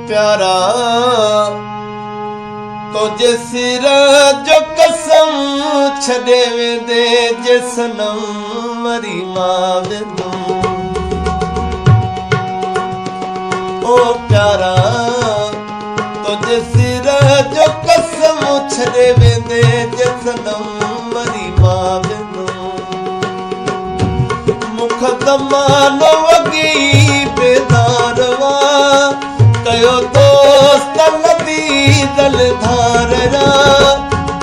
प्यारा तुझे सिर जो कसम छॾे वेंदे जे सनम मरी मां वेंदुम। ओ प्यारा तुझे सिर जो कसम छॾे वेंदे जे सनम मरी मां वेंदुम। मुख ज़मानो वॻी बेदारवा कयो दोस्त नदी दल धाररा।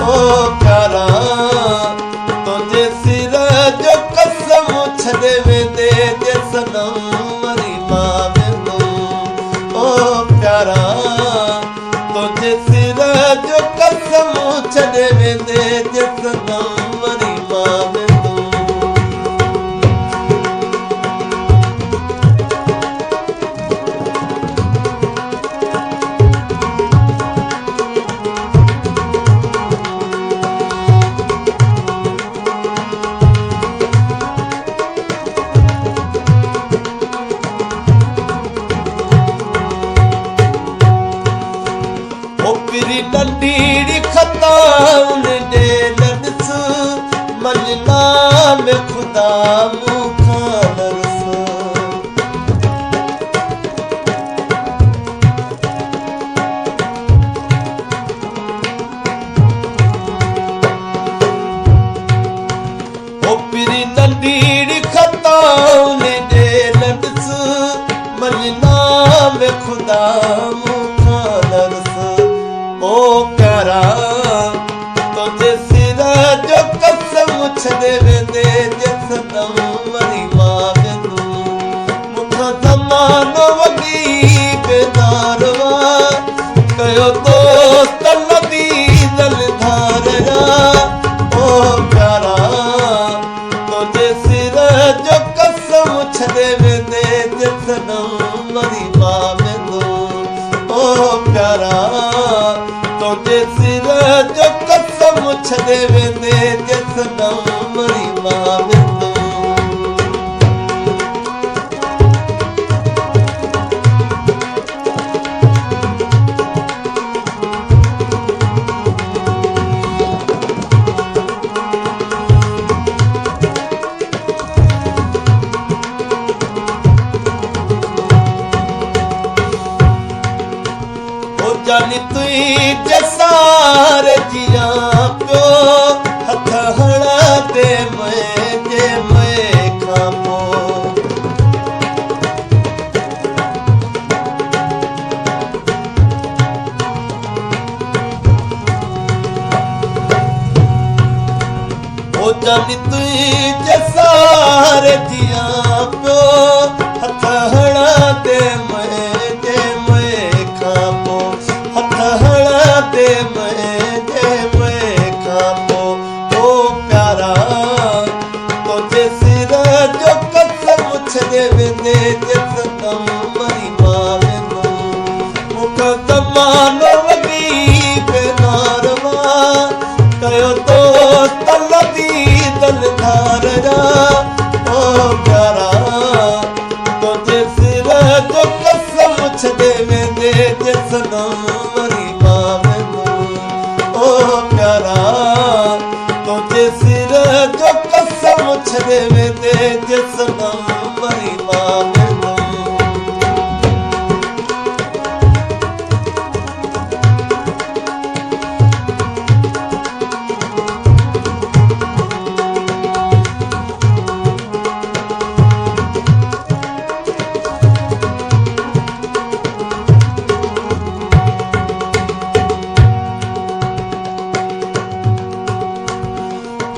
ओ प्यारा तुझे सिर जो कसम छॾे वेंदे जे सनम मरी मां वेंदुम। ओ प्यारा तुझे सिर जो कसम छॾे वेंदे जे सनम मरी मां वेंदुम। पिरी नंढीड़ी खता उन ॾे लॾस मञना में ख़ुदा मूंखां नरस। ओ पिरी नंढीड़ी खता उन ॾे लॾस मञना में ख़ुदा मूंखां नरस। ओ प्यारा तुझे सिर जो कसम छॾे वेंदे जे सनम मरी मां वेंदुम। मुख ज़मानो वॻी बेदारवा कयो दोस्त नदी दल धाररा। ओ प्यारा तुझे सिर जो कसम छॾे वेंदे जे सनम मरी मां वेंदुम। ओ प्यारा तुझे सिर जो कसम छॾे वेंदे जे सनम मरी मां वेंदुम। जानी तुई जसार जिया पियो हथ हणा दे मैं जे मैं खां पो। ओ जानी तुई जसार जिया पियो हथ हणा दे मैं जे मैं खां पो। दे मैं खां पो। ओ प्यारा तुझे सिर जो कसम छॾे वेंदे जे सनम मरी मां वेंदुम। मुख ज़मानो वॻी बेदारवा कयो दोस्त नदी दल धाररा। ओ प्यारा तुझे सिर जो कसम छॾे वेंदे जे सनम मरी मां वेंदुम। ओ प्यारा तुझे सिर जो कसम छॾे वेंदे जे सनम मरी मां वेंदुम।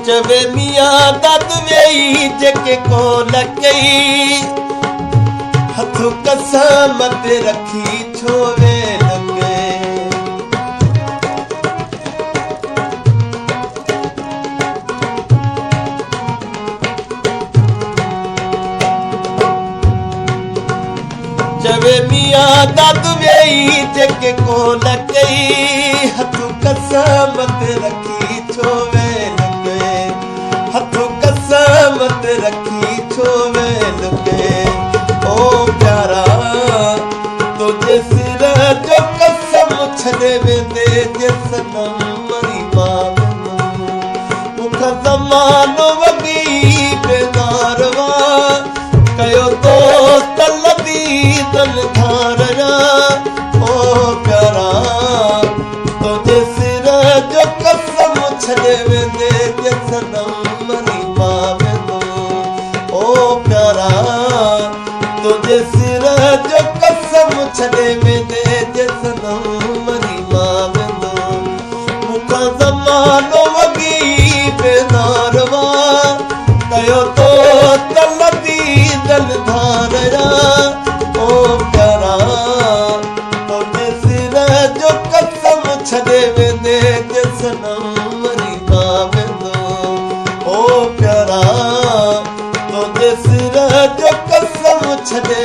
चवे मियां दद वेई जेके कोन कई हथ कसम ते रखी छो वे लगे। चवे मियां दद वेई जेके कोन कई हथ कसम ते रखी छो वे लगे। हथ कसम ते रखी छो वे लगे। ओ प्यारा तुझे सिर जो कसम छॾे वेंदे जे सनम मरी मां वेंदुमि मूंखां ज़मानो वॻी बेनारवा कयो दोस्त लदी दल धारया ओ प्यारा तुझे सिर जो कसम छॾे वेंदे जे सनम मरी मां वेंदुमि ओ प्यारा तुझे सिर जो कसम छॾे वेंदे जे सनम मरी मां वेंदुमि मूंखां ज़मानो वॻी बेनारवा कयो दोस्त लदी दल धारया ओ प्यारा तुझे सिर जो कसम छॾे वेंदे जे सनम मरी मां वेंदुमि ओ प्यारा तुझे सिर जो कसम छॾे